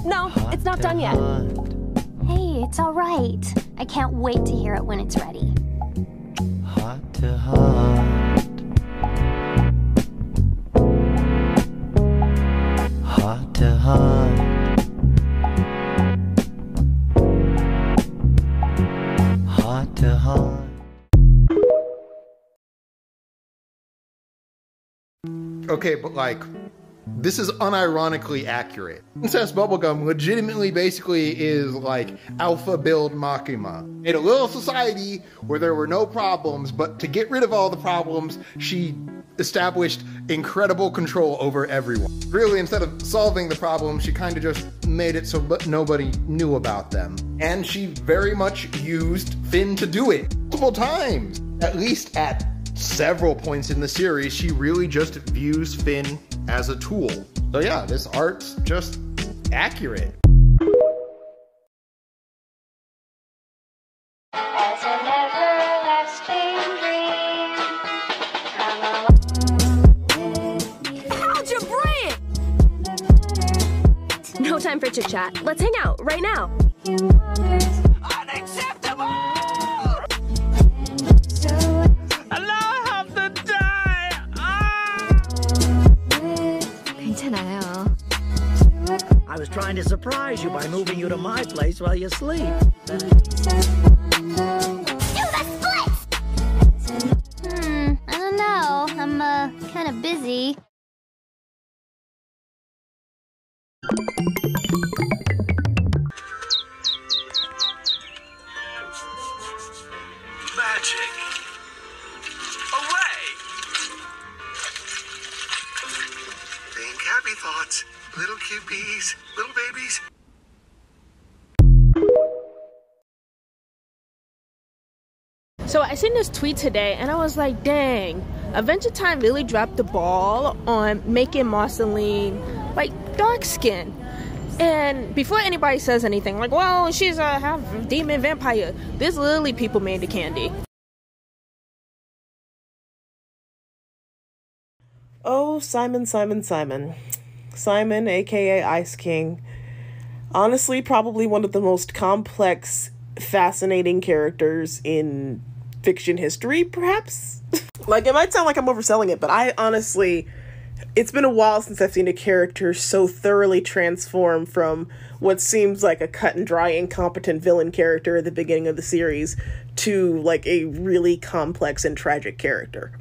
No, it's not done yet. Hey, it's all right. I can't wait to hear it when it's ready. Heart to heart. Heart to heart. Heart to heart. Okay, but like, this is unironically accurate. Princess Bubblegum legitimately basically is like Alpha Build Makima. In a little society where there were no problems, but to get rid of all the problems, she established incredible control over everyone. Really, instead of solving the problem, she kind of just made it so nobody knew about them. And she very much used Finn to do it multiple times. At least at several points in the series, she really just views Finn as a tool. So yeah, this art's just accurate. As an everlasting dream, Algebra! No time for chit-chat. Let's hang out right now. Unacceptable! Allow him to die! 괜찮아요. I was trying to surprise you by moving you to my place while you sleep. Do the splits! I don't know. I'm, kind of busy. Magic! Away! Think happy thoughts. Little cute bees, little babies. So I seen this tweet today and I was like, dang, Adventure Time really dropped the ball on making Marceline like dark skin. And before anybody says anything like, well, she's a half demon vampire, there's literally people made the candy. Oh, Simon, Simon, Simon. Simon, aka Ice King. Honestly, probably one of the most complex, fascinating characters in fiction history, perhaps? Like, it might sound like I'm overselling it, but I honestly, it's been a while since I've seen a character so thoroughly transform from what seems like a cut and dry, incompetent villain character at the beginning of the series to, like, a really complex and tragic character.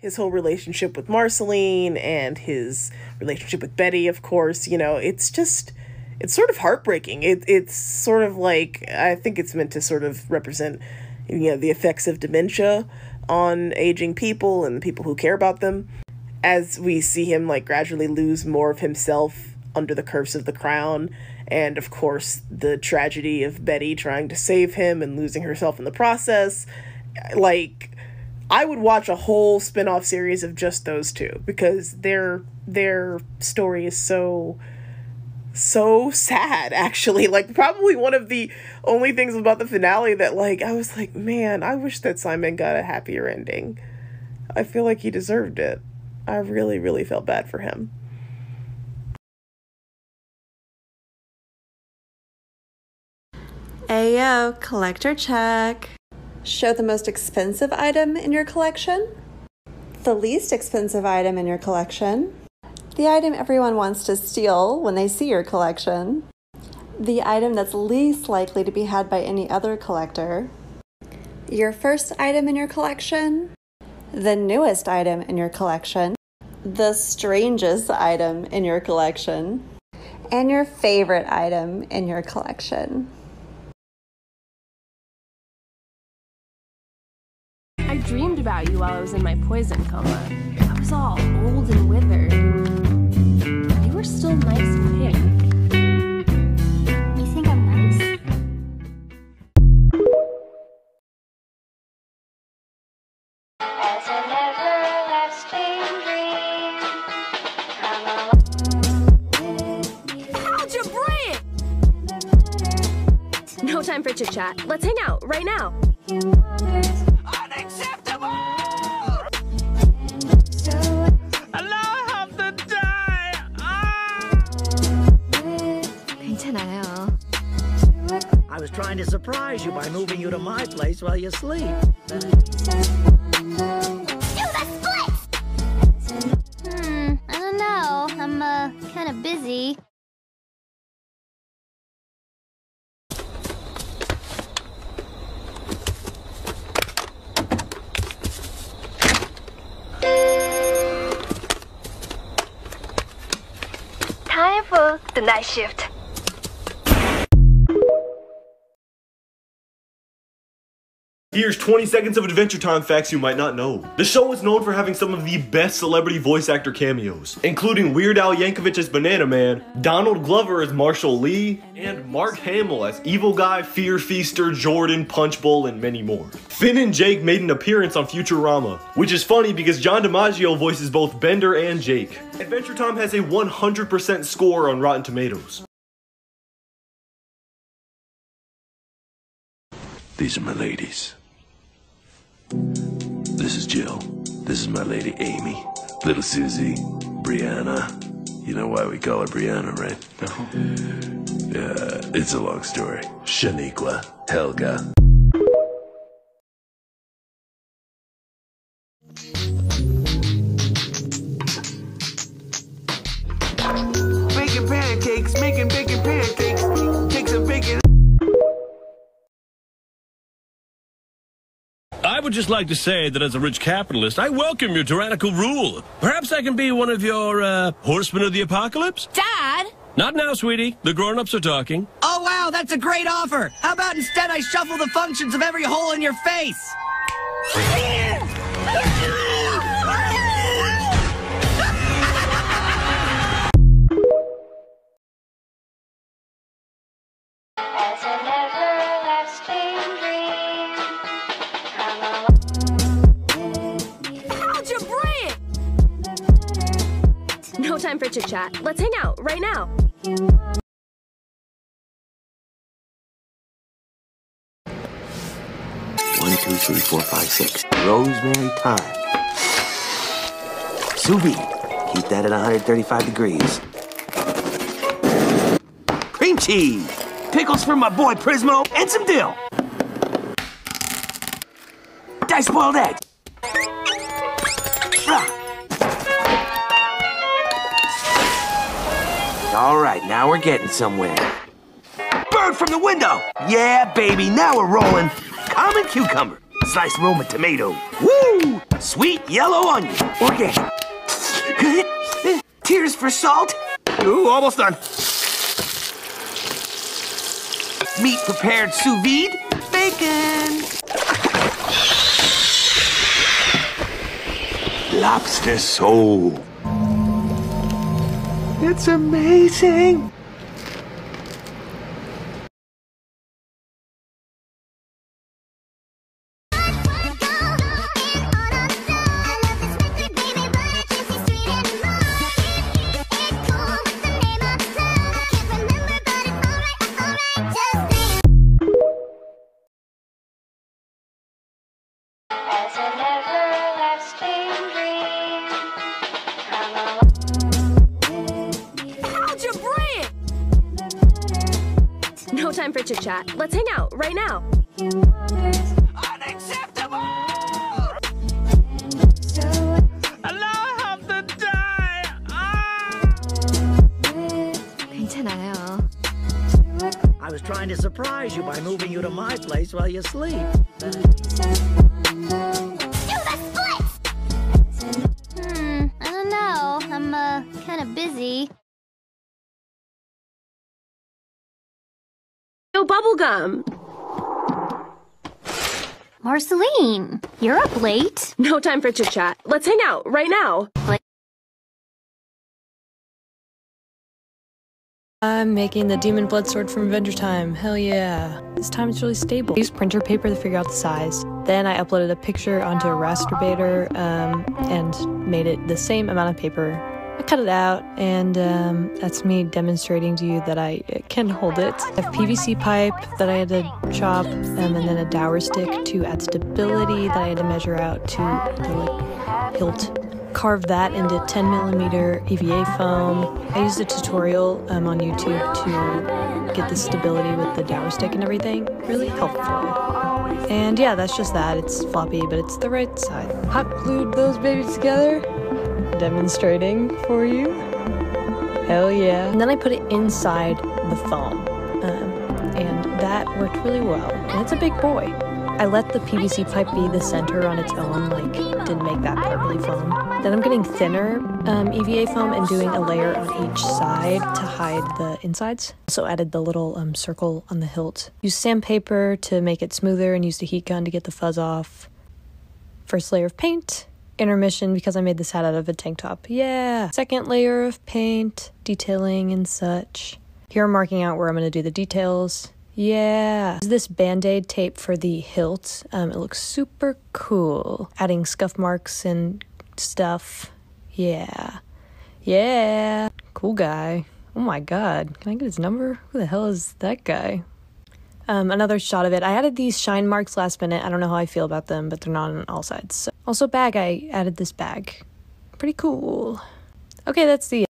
His whole relationship with Marceline and his relationship with Betty, of course, you know, it's just, it's sort of heartbreaking. It's sort of like, I think it's meant to sort of represent, you know, the effects of dementia on aging people and people who care about them, as we see him like gradually lose more of himself under the curse of the crown, and of course the tragedy of Betty trying to save him and losing herself in the process. Like, I would watch a whole spin-off series of just those two, because their story is so sad, actually. Like, probably one of the only things about the finale that, like, I was like, man, I wish that Simon got a happier ending. I feel like he deserved it. I really, really felt bad for him. Ayo, collector check. Show the most expensive item in your collection, the least expensive item in your collection, the item everyone wants to steal when they see your collection, the item that's least likely to be had by any other collector, your first item in your collection, the newest item in your collection, the strangest item in your collection, and your favorite item in your collection. I dreamed about you while I was in my poison coma. I was all old and withered. You were still nice and pink. You think I'm nice? as an everlasting dream. Algebra! No time for chit-chat. Let's hang out right now. Unacceptable! Allow him to die! trying to surprise you by moving you to my place while you sleep. Do the splits! I don't know. I'm, kind of busy. Time for the night shift. Here's 20 seconds of Adventure Time facts you might not know. The show is known for having some of the best celebrity voice actor cameos, including Weird Al Yankovic as Banana Man, Donald Glover as Marshall Lee, and Mark Hamill as Evil Guy, Fear Feaster, Jordan, Punch Bowl, and many more. Finn and Jake made an appearance on Futurama, which is funny because John DiMaggio voices both Bender and Jake. Adventure Time has a 100% score on Rotten Tomatoes. These are my ladies. This is Jill. This is my lady Amy. Little Susie. Brianna. You know why we call her Brianna, right? No. It's a long story. Shaniqua. Helga. Making pancakes, making bacon pancakes. Take some bacon. I would just like to say that as a rich capitalist, I welcome your tyrannical rule. Perhaps I can be one of your, horsemen of the apocalypse? Dad! Not now, sweetie. The grown-ups are talking. Oh, wow, that's a great offer. How about instead I shuffle the functions of every hole in your face? As an everlasting dream. Algebra! No time for chit-chat. Let's hang out right now. 1, 2, 3, 4, 5, 6. Rosemary thyme. Sous vide. Keep that at 135 degrees. Cream cheese. Pickles for my boy Prismo and some dill. Diced boiled egg. All right, now we're getting somewhere. Bird from the window. Yeah, baby, now we're rolling. Common cucumber. Sliced Roma tomato. Woo! Sweet yellow onion. Organic. Tears for salt. Ooh, almost done. Meat prepared sous vide. Bacon. Lobster sole. It's amazing. As an everlasting dream. Algebra! No time for chit-chat. Let's hang out right now. Unacceptable! Allow him to die! 괜찮아요. I was trying to surprise you by moving you to my place while you sleep. Do the splits! I don't know. I'm, kind of busy. No bubblegum. Marceline, you're up late. No time for chit-chat. Let's hang out right now. I'm making the Demon Blood Sword from Adventure Time. Hell yeah. This time it's really stable. I used printer paper to figure out the size. Then I uploaded a picture onto a Rasterbator and made it the same amount of paper. I cut it out, and that's me demonstrating to you that I can hold it. I have PVC pipe that I had to chop, and then a dowel stick to add stability that I had to measure out to like hilt. Carved that into 10mm EVA foam. I used a tutorial on YouTube to get the stability with the dower stick and everything. Really helpful. And yeah, that's just that. It's floppy, but it's the right side. Hot glued those babies together. Demonstrating for you. Hell yeah. And then I put it inside the foam. And that worked really well. And it's a big boy. I let the PVC pipe be the center on its own, like, didn't make that part really foam. Then I'm getting thinner EVA foam and doing a layer on each side to hide the insides. Also added the little circle on the hilt. Used sandpaper to make it smoother and used a heat gun to get the fuzz off. First layer of paint. Intermission because I made this hat out of a tank top. Yeah! Second layer of paint, detailing and such. Here I'm marking out where I'm going to do the details. Yeah. This Band-Aid tape for the hilt. It looks super cool. Adding scuff marks and stuff. Yeah. Yeah. Cool guy. Oh my god. Can I get his number? Who the hell is that guy? Another shot of it. I added these shine marks last minute. I don't know how I feel about them, but they're not on all sides. So. Also bag. I added this bag. Pretty cool. Okay, that's the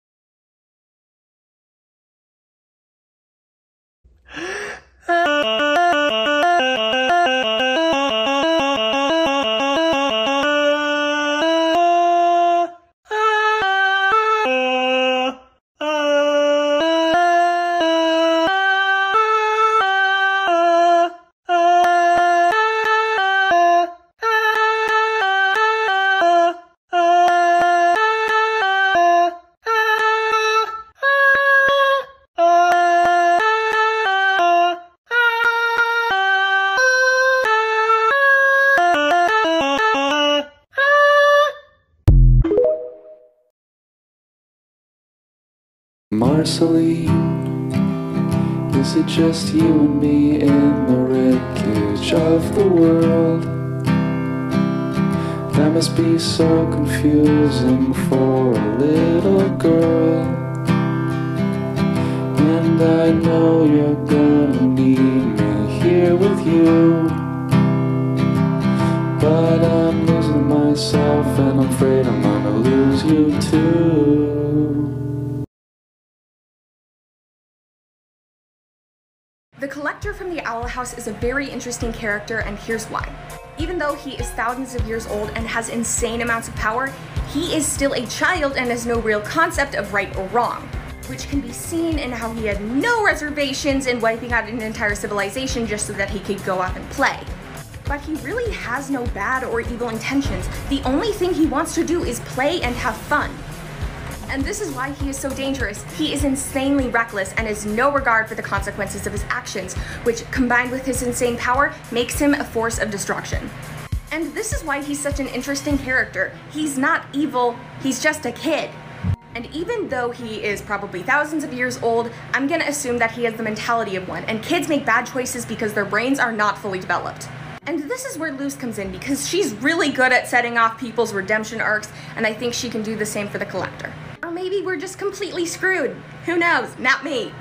Marceline, is it just you and me in the wreckage of the world? That must be so confusing for a little girl. And I know you're gonna need me here with you, but I'm losing myself and I'm afraid I'm gonna lose you too. The Collector from the Owl House is a very interesting character, and here's why. Even though he is thousands of years old and has insane amounts of power, he is still a child and has no real concept of right or wrong, which can be seen in how he had no reservations in wiping out an entire civilization just so that he could go off and play. But he really has no bad or evil intentions. The only thing he wants to do is play and have fun. And this is why he is so dangerous. He is insanely reckless and has no regard for the consequences of his actions, which, combined with his insane power, makes him a force of destruction. And this is why he's such an interesting character. He's not evil, he's just a kid. And even though he is probably thousands of years old, I'm gonna assume that he has the mentality of one, and kids make bad choices because their brains are not fully developed. And this is where Luz comes in, because she's really good at setting off people's redemption arcs, and I think she can do the same for the Collector. Or maybe we're just completely screwed. Who knows? Not me.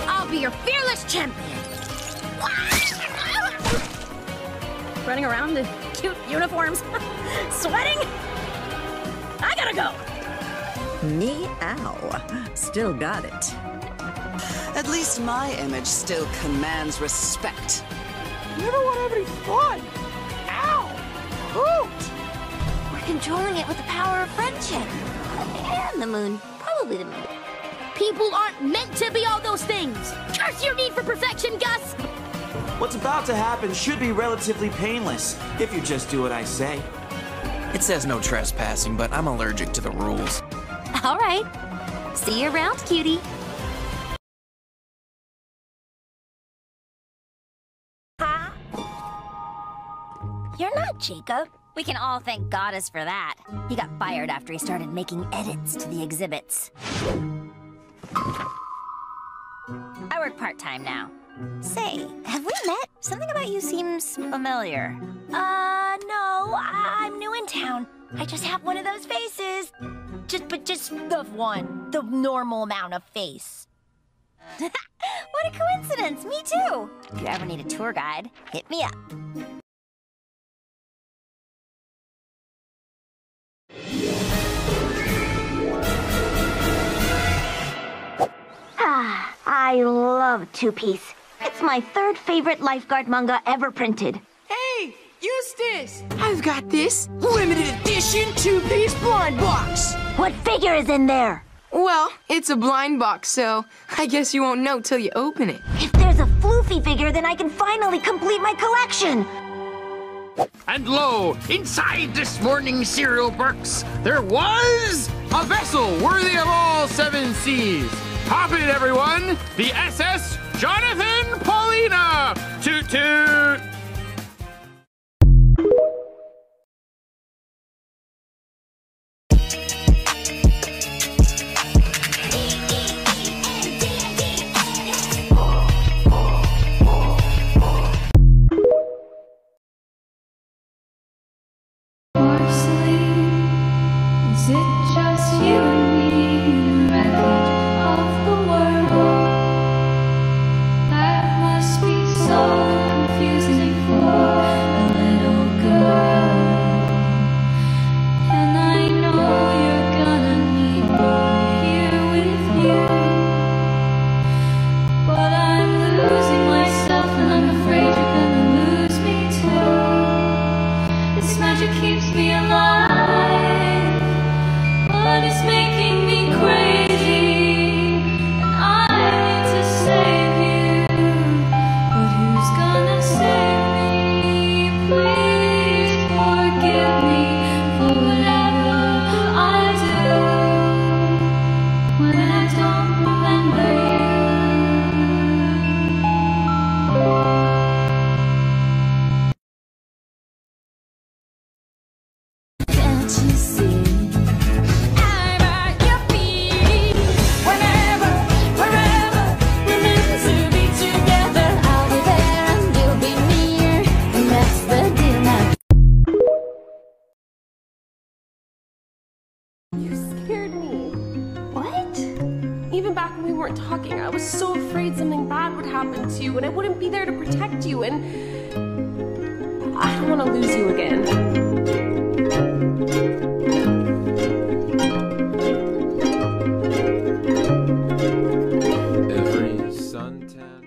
I'll be your fearless champion. Running around in cute uniforms, sweating. I gotta go. Meow. Still got it. At least my image still commands respect. Never want to have any fun. Ow! Hoot! We're controlling it with the power of friendship. And the moon. Probably the moon. People aren't meant to be all those things. Curse your need for perfection, Gus! What's about to happen should be relatively painless, if you just do what I say. It says no trespassing, but I'm allergic to the rules. All right. See you around, cutie. You're not Jacob. We can all thank Goddess for that. He got fired after he started making edits to the exhibits. I work part-time now. Say, have we met? Something about you seems familiar. No, I'm new in town. I just have one of those faces. Just the one. The normal amount of face. What a coincidence, me too. If you ever need a tour guide, hit me up. I love Two Piece. It's my third favorite lifeguard manga ever printed. Hey, Eustace! I've got this limited edition two-piece blind box. What figure is in there? Well, it's a blind box, so I guess you won't know till you open it. If there's a Floofy figure, then I can finally complete my collection. And lo, inside this morning's cereal box, there was a vessel worthy of all 7 seas. Hop in, everyone! The SS Jonathan Paulina! Toot toot! Is it just you and me in the wreckage of the world? That must be so confusing for a little girl. And I know you're gonna need me here with you. But I'm losing myself and I'm afraid you're gonna lose me too. This magic keeps me alive, but it's making me crazy, and I need to save you, but who's gonna save me? Please forgive me for whatever I do when I don't remember you. Can't you see? Even back when we weren't talking, I was so afraid something bad would happen to you and I wouldn't be there to protect you, and I don't want to lose you again. Every suntan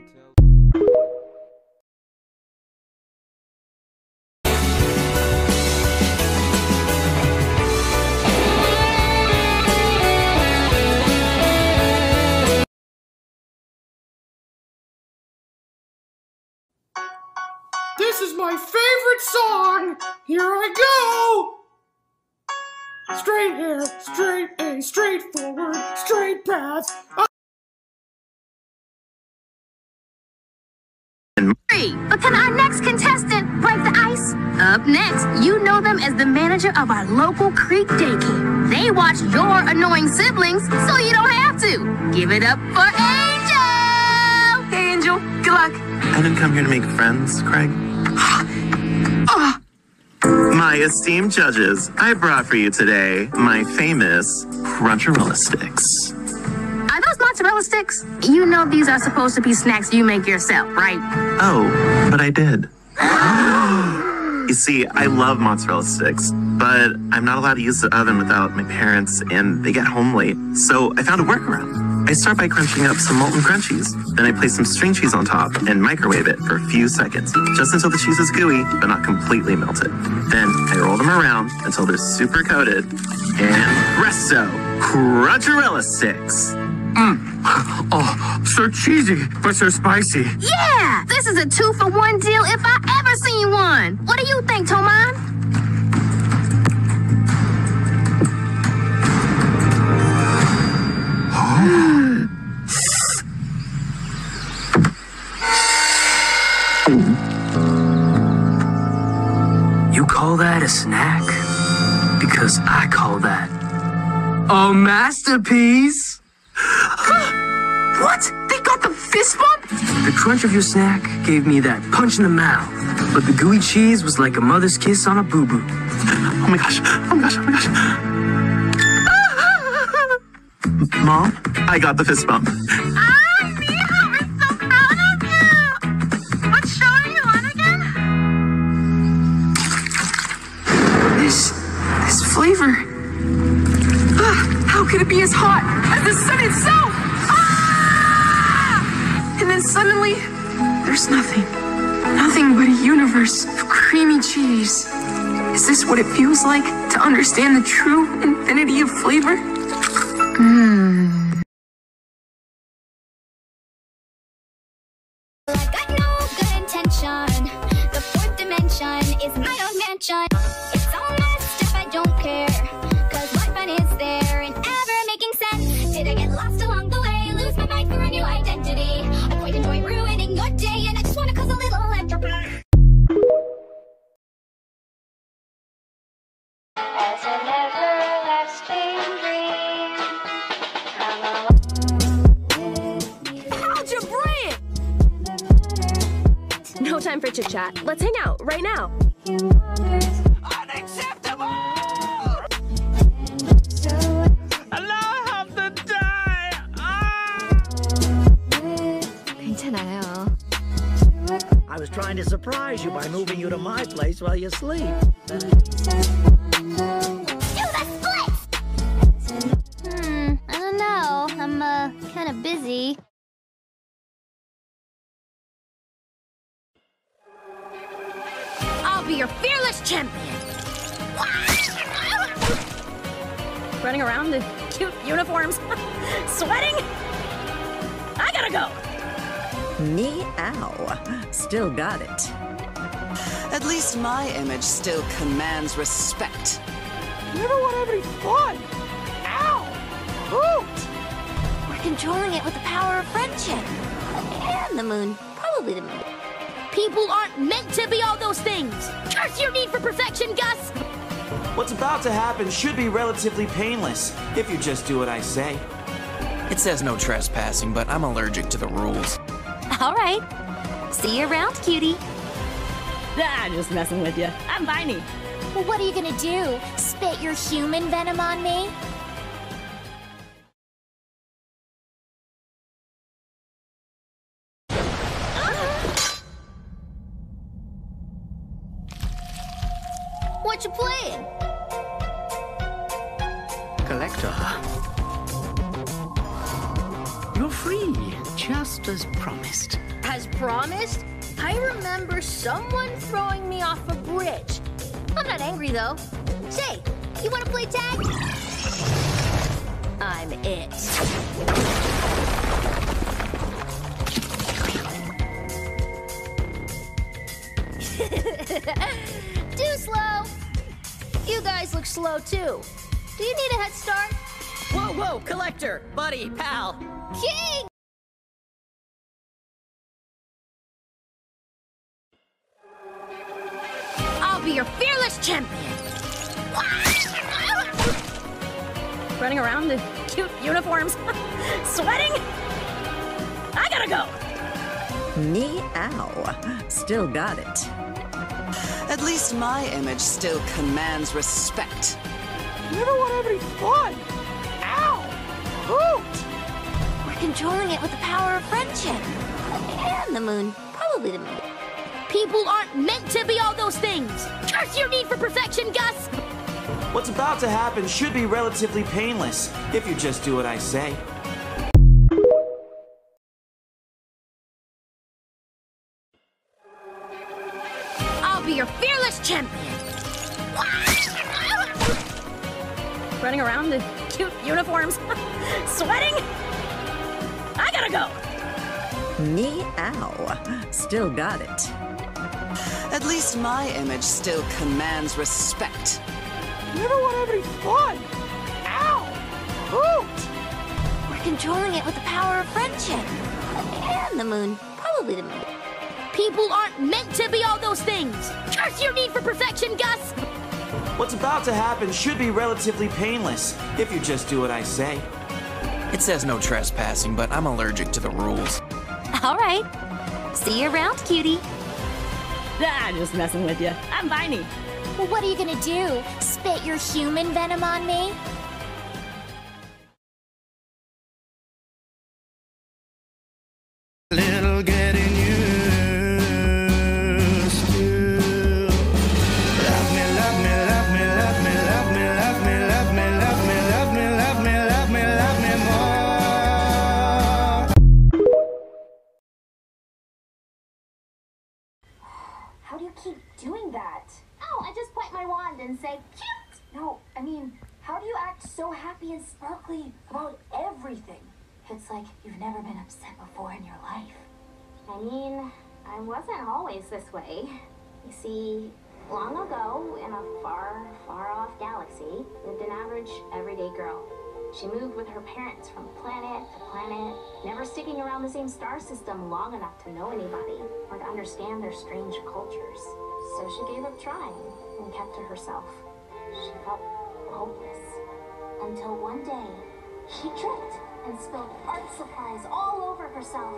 This is my favorite song! Here I go! Straight hair, straight A, straightforward, straight path. But can our next contestant break the ice? Up next, you know them as the manager of our local Creek daycare. They watch your annoying siblings, so you don't have to. Give it up for Angel! Hey, Angel, good luck. I didn't come here to make friends, Craig. My esteemed judges, I brought for you today my famous Cruncherella sticks. Are those mozzarella sticks? You know these are supposed to be snacks you make yourself, right? Oh, but I did. You see, I love mozzarella sticks, but I'm not allowed to use the oven without my parents, and they get home late. So I found a workaround. I start by crunching up some molten crunchies. Then I place some string cheese on top and microwave it for a few seconds, just until the cheese is gooey, but not completely melted. Then I roll them around until they're super coated, and presto, Cruncherella sticks. Oh, so cheesy, but so spicy. Yeah! This is a 2-for-1 deal if I ever seen one. What do you think, Toman? You call that a snack? Because I call that a masterpiece. What? They got the fist bump? The crunch of your snack gave me that punch in the mouth, but the gooey cheese was like a mother's kiss on a boo-boo. Oh my gosh, oh my gosh, oh my gosh. Mom, I got the fist bump. What show are you on again? This flavor. How could it be as hot as the sun itself? then suddenly, there's nothing. Nothing but a universe of creamy cheese. Is this what it feels like to understand the true infinity of flavor? Mmm. Got no good intention. The fourth dimension is my own mansion. It's all messed up, I don't care. Cause what fun is there in ever making sense? Did I get lost along the way? Lose my mind for a new identity? I quite enjoy ruining your day, and I just wanna cause a little entropy. As an everlasting dream, Algebra! No time for chit-chat. Let's hang out right now. I was trying to surprise you by moving you to my place while you sleep. I don't know. I'm, kinda busy. I'll be your fearless champion! Running around in cute uniforms, sweating? I gotta go! Meow. Still got it. At least my image still commands respect. Never want to have any fun. Ow! Hoot! We're controlling it with the power of friendship. And the moon. Probably the moon. People aren't meant to be all those things! Curse your need for perfection, Gus! What's about to happen should be relatively painless, if you just do what I say. It says no trespassing, but I'm allergic to the rules. All right. See you around, cutie. I'm just messing with you. I'm Viney. Well, what are you gonna do? Spit your human venom on me? What you playing? Collector. You're free, just as promised. As promised? I remember someone throwing me off a bridge. I'm not angry, though. Say, you want to play tag? I'm it. Too slow. You guys look slow, too. Do you need a head start? Whoa, whoa, Collector, buddy, pal. King! I'll be your fearless champion! Running around in cute uniforms, sweating? I gotta go! Meow. Still got it. At least my image still commands respect. Never want to have any fun. Ow! Hoot! We're controlling it with the power of friendship. And the moon. Probably the moon. People aren't meant to be all those things! Curse your need for perfection, Gus! What's about to happen should be relatively painless, if you just do what I say. I'll be your fearless champion! Running around in cute uniforms, sweating? I gotta go! Meow. Still got it. At least my image still commands respect. Never want to have any fun. Ow! Hoot! We're controlling it with the power of friendship. And the moon. Probably the moon. People aren't meant to be all those things! Curse your need for perfection, Gus! What's about to happen should be relatively painless, if you just do what I say. It says no trespassing, but I'm allergic to the rules. All right. See you around, cutie. I'm just messing with you. I'm Viney. Well, what are you gonna do? Spit your human venom on me? Little getting used to. Love me, love me, love me, love me, love me, love me, love me, love me, love me, love me, love me, love me more. around and say, cute! No, I mean, how do you act so happy and sparkly about everything? It's like you've never been upset before in your life. I mean, I wasn't always this way. You see, long ago, in a far, far off galaxy, lived an average, everyday girl. She moved with her parents from planet to planet, never sticking around the same star system long enough to know anybody or to understand their strange cultures. So she gave up trying and kept to herself. She felt hopeless. Until one day, she tripped and spilled art supplies all over herself.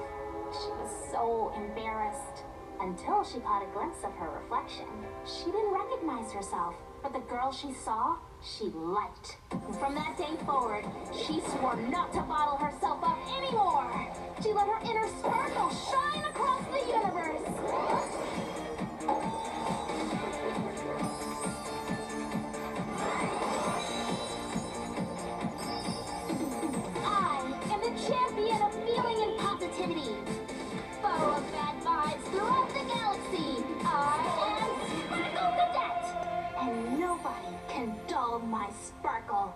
She was so embarrassed until she caught a glimpse of her reflection. She didn't recognize herself, but the girl she saw, she liked. And from that day forward, she swore not to bottle herself up anymore. She let her inner sparkle shine across the universe. I am the champion of feeling and positivity. Foe of bad vibes throughout the galaxy. I am Sparkle Cadet. And nobody can dull my sparkle.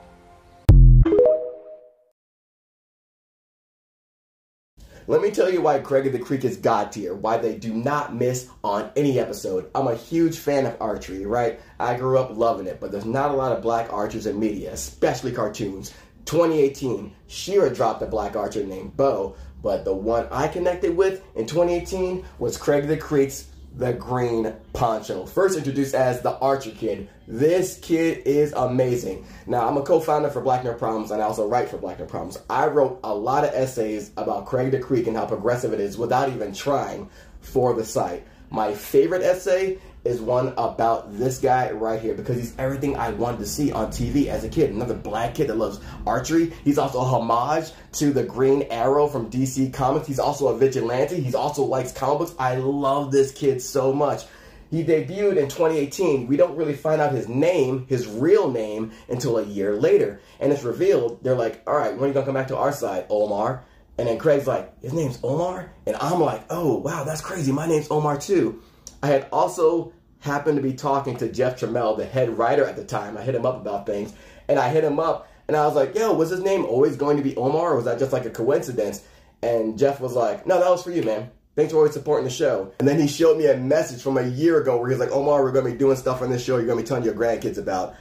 Let me tell you why Craig of the Creek is God tier, why they do not miss on any episode. I'm a huge fan of archery, right? I grew up loving it, but there's not a lot of black archers in media, especially cartoons. 2018, She-Ra dropped a black archer named Bo, but the one I connected with in 2018 was Craig of the Creek's The Green Poncho. First introduced as the Archer Kid. This kid is amazing. Now, I'm a co-founder for Black Nerd Problems, and I also write for Black Nerd Problems. I wrote a lot of essays about Craig of the Creek and how progressive it is without even trying for the site. My favorite essay is one about this guy right here because he's everything I wanted to see on TV as a kid. Another black kid that loves archery. He's also a homage to the Green Arrow from DC Comics. He's also a vigilante. He also likes comic books. I love this kid so much. He debuted in 2018. We don't really find out his name, his real name, until a year later. And it's revealed. They're like, all right, when are you going to come back to our side, Omar? And then Craig's like, his name's Omar? And I'm like, oh, wow, that's crazy. My name's Omar, too. I had also happened to be talking to Jeff Trammell, the head writer at the time. I hit him up about things. And I hit him up, and I was like, yo, was his name always going to be Omar, or was that just like a coincidence? And Jeff was like, no, that was for you, man. Thanks for always supporting the show. And then he showed me a message from a year ago where he's like, Omar, we're going to be doing stuff on this show you're going to be telling your grandkids about.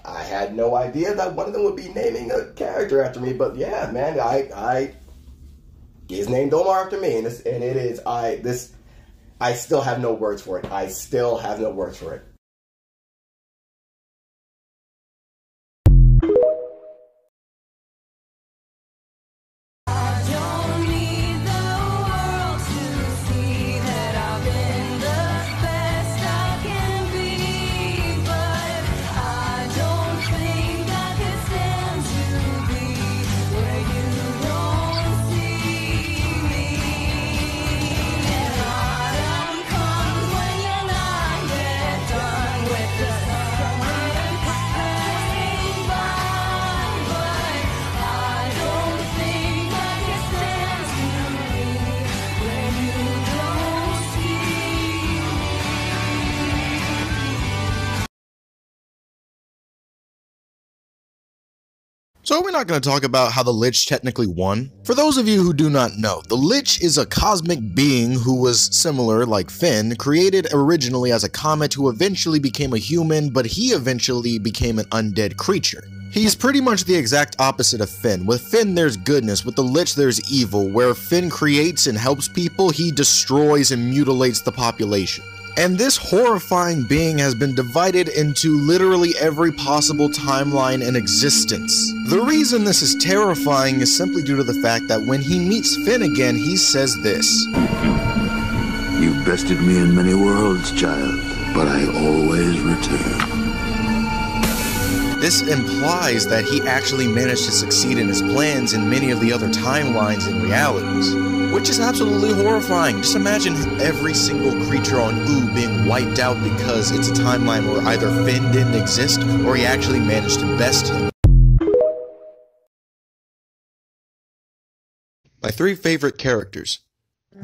I had no idea that one of them would be naming a character after me, but yeah, man, he's named Omar after me, I still have no words for it. I still have no words for it. So we're not going to talk about how the Lich technically won. For those of you who do not know, the Lich is a cosmic being who was similar, like Finn, created originally as a comet who eventually became a human, but he eventually became an undead creature. He's pretty much the exact opposite of Finn. With Finn there's goodness, with the Lich there's evil. Where Finn creates and helps people, he destroys and mutilates the population. And this horrifying being has been divided into literally every possible timeline in existence. The reason this is terrifying is simply due to the fact that when he meets Finn again, he says this. You've bested me in many worlds, child, but I always return. This implies that he actually managed to succeed in his plans in many of the other timelines and realities, which is absolutely horrifying. Just imagine every single creature on Ooo being wiped out because it's a timeline where either Finn didn't exist or he actually managed to best him. My 3 favorite characters.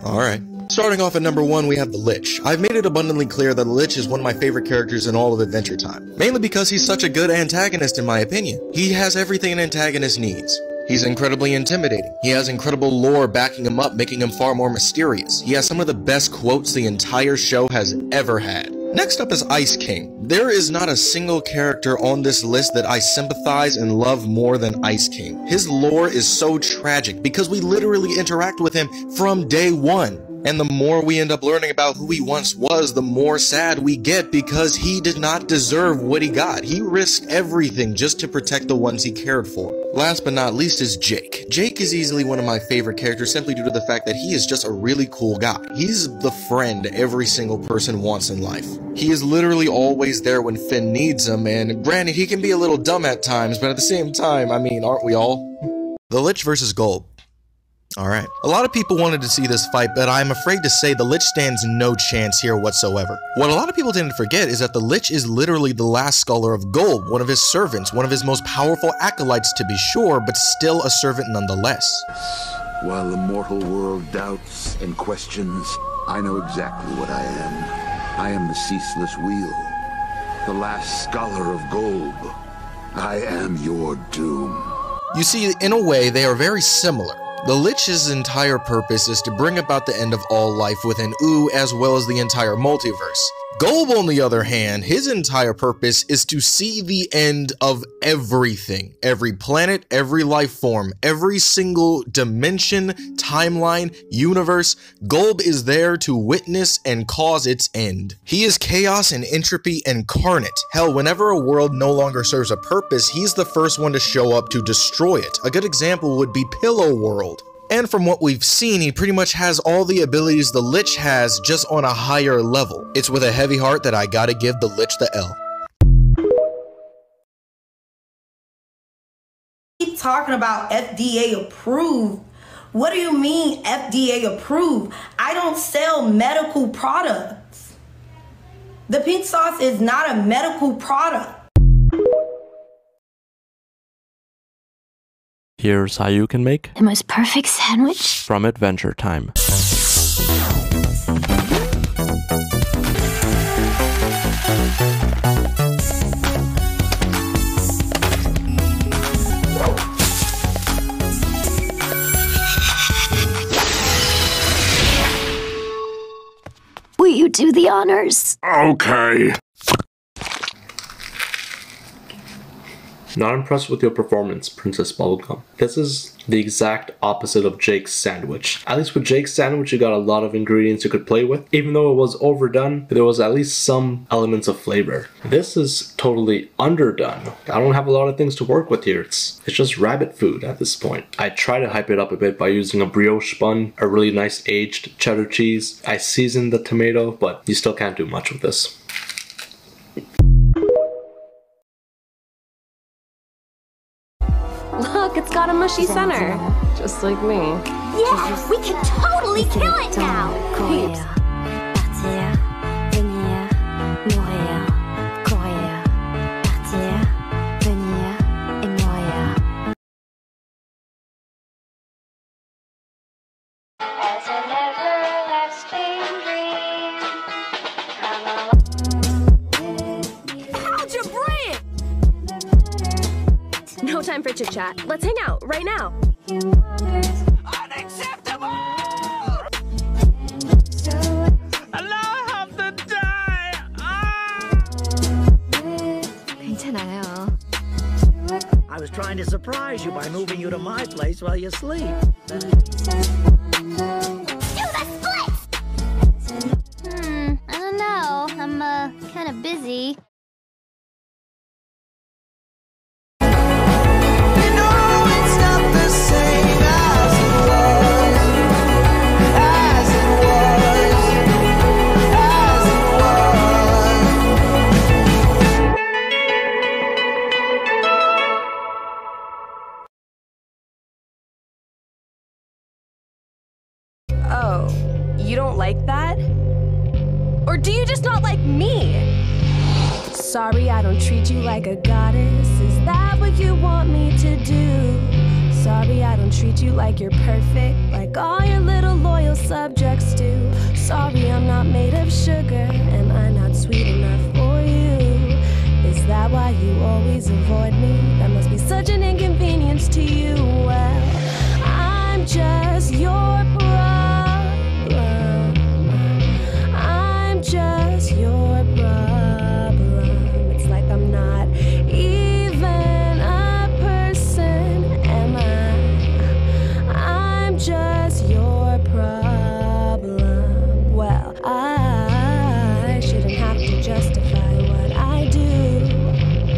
Alright. Starting off at number 1, we have the Lich. I've made it abundantly clear that the Lich is one of my favorite characters in all of Adventure Time. Mainly because he's such a good antagonist in my opinion. He has everything an antagonist needs. He's incredibly intimidating. He has incredible lore backing him up, making him far more mysterious. He has some of the best quotes the entire show has ever had. Next up is Ice King. There is not a single character on this list that I sympathize and love more than Ice King. His lore is so tragic because we literally interact with him from day one. And the more we end up learning about who he once was, the more sad we get because he did not deserve what he got. He risked everything just to protect the ones he cared for. Last but not least is Jake. Jake is easily one of my favorite characters simply due to the fact that he is just a really cool guy. He's the friend every single person wants in life. He is literally always there when Finn needs him, and granted, he can be a little dumb at times, but at the same time, I mean, aren't we all? The Lich versus Golb. Alright. A lot of people wanted to see this fight, but I'm afraid to say the Lich stands no chance here whatsoever. What a lot of people tend to forget is that the Lich is literally the last scholar of Golb, one of his servants, one of his most powerful acolytes to be sure, but still a servant nonetheless. While the mortal world doubts and questions, I know exactly what I am. I am the Ceaseless Wheel, the last scholar of Golb. I am your doom. You see, in a way, they are very similar. The Lich's entire purpose is to bring about the end of all life within Ooo as well as the entire multiverse. Golb, on the other hand, his entire purpose is to see the end of everything. Every planet, every life form, every single dimension, timeline, universe. Golb is there to witness and cause its end. He is chaos and entropy incarnate. Hell, whenever a world no longer serves a purpose, he's the first one to show up to destroy it. A good example would be Pillow World. And from what we've seen, he pretty much has all the abilities the Lich has, just on a higher level. It's with a heavy heart that I gotta give the Lich the L. Keep talking about FDA approved. What do you mean FDA approved? I don't sell medical products. The pink sauce is not a medical product. Here's how you can make the most perfect sandwich from Adventure Time. Will you do the honors? Okay. Not impressed with your performance, Princess Bubblegum. This is the exact opposite of Jake's sandwich. At least with Jake's sandwich, you got a lot of ingredients you could play with. Even though it was overdone, there was at least some elements of flavor. This is totally underdone. I don't have a lot of things to work with here. It's just rabbit food at this point. I try to hype it up a bit by using a brioche bun, a really nice aged cheddar cheese. I seasoned the tomato, but you still can't do much with this. Look, it's got a mushy center. Just like me. Yeah, we can totally kill it now! Peeps. No time for chit chat. Let's hang out right now. Unacceptable! I have to die! 괜찮아요. I was trying to surprise you by moving you to my place while you sleep. Do the splits! I don't know. I'm kind of busy. Oh, you don't like that? Or do you just not like me? Sorry, I don't treat you like a goddess. Is that what you want me to do? Sorry I don't treat you like you're perfect, like all your little loyal subjects do. Sorry I'm not made of sugar, and I'm not sweet enough for you. Is that why you always avoid me? That must be such an inconvenience to you. Well, I'm just your problem. I'm just your problem. It's like I'm not even a person, am I? I'm just your problem. Well, I shouldn't have to justify what I do.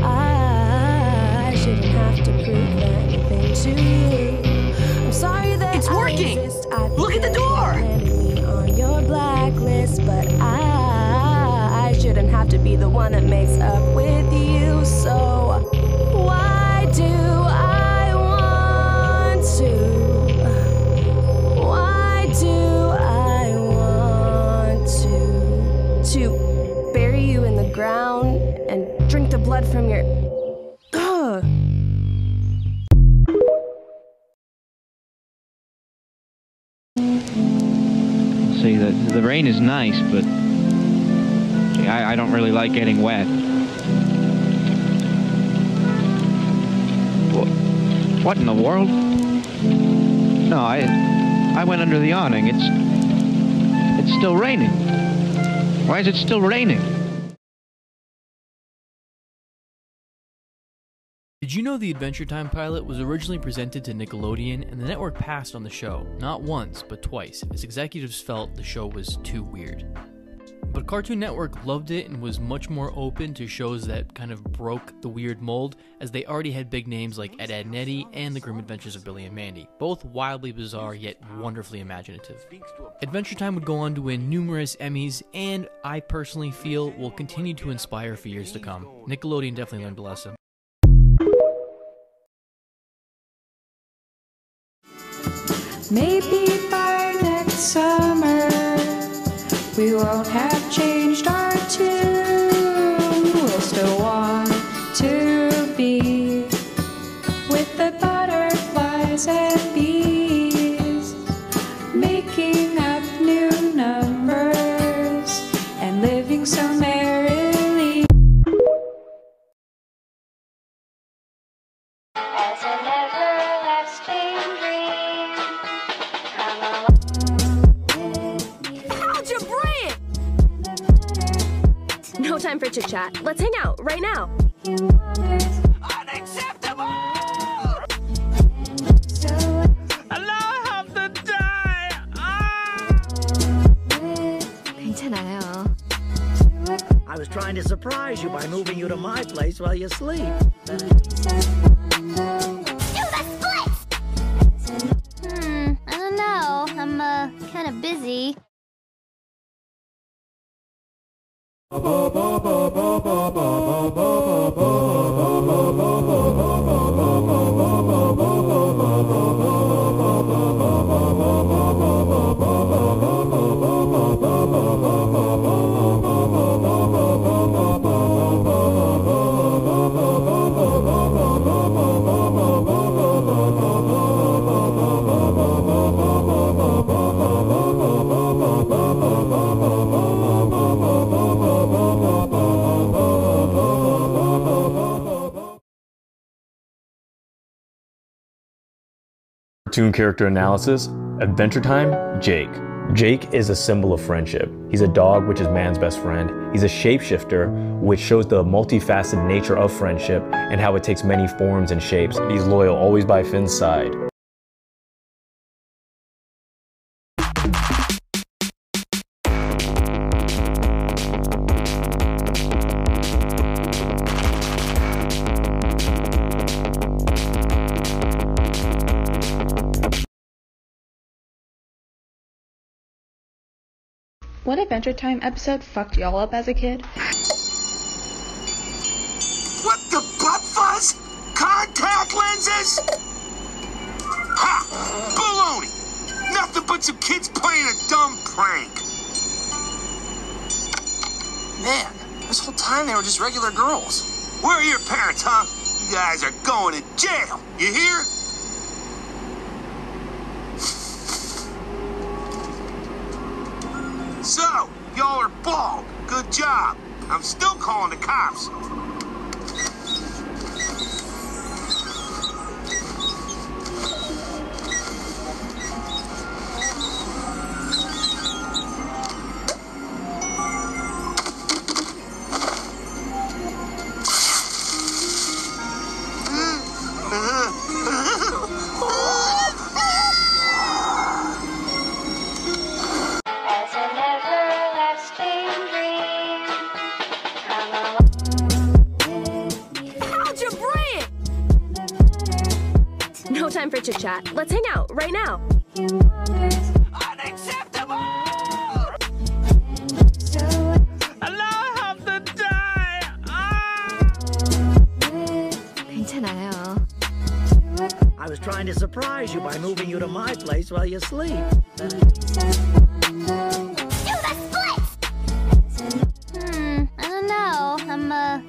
I shouldn't have to prove anything to you. I'm sorry that it's working. Look at the door. Me on your blacklist, but I shouldn't have to be the one that makes up with you. So why do I want to? Why do I want to bury you in the ground and drink the blood from your... Ugh. See, the rain is nice, but I don't really like getting wet. What in the world? No, I went under the awning. It's still raining. Why is it still raining? Did you know the Adventure Time pilot was originally presented to Nickelodeon and the network passed on the show, not once, but twice, as executives felt the show was too weird. But Cartoon Network loved it and was much more open to shows that kind of broke the weird mold, as they already had big names like Ed, Edd n Eddy and The Grim Adventures of Billy and Mandy, both wildly bizarre yet wonderfully imaginative. Adventure Time would go on to win numerous Emmys, and I personally feel will continue to inspire for years to come. Nickelodeon definitely learned a lesson. Maybe by next summer we won't have changed our tune. We'll still want to be with the butterflies and bees, making up new numbers and living so merrily. As an everlasting dream, come along. Algebraic! No time for chit-chat. Let's hang out right now. Unacceptable! Allow him to die! 괜찮아요. I was trying to surprise you by moving you to my place while you sleep. Do the splits! I don't know. I'm, kind of busy. Cartoon character analysis, Adventure Time, Jake. Jake is a symbol of friendship. He's a dog, which is man's best friend. He's a shapeshifter, which shows the multifaceted nature of friendship and how it takes many forms and shapes. He's loyal, always by Finn's side. What Adventure Time episode fucked y'all up as a kid? What the butt fuzz? Contact lenses? Ha! Baloney! Nothing but some kids playing a dumb prank. Man, this whole time they were just regular girls. Where are your parents, huh? You guys are going to jail. You hear? So, y'all are bald. Good job. I'm still calling the cops. As an everlasting dream, come Algebra! No time for chit chat. Let's hang out right now. I was trying to surprise you by moving you to my place while you sleep. I don't know.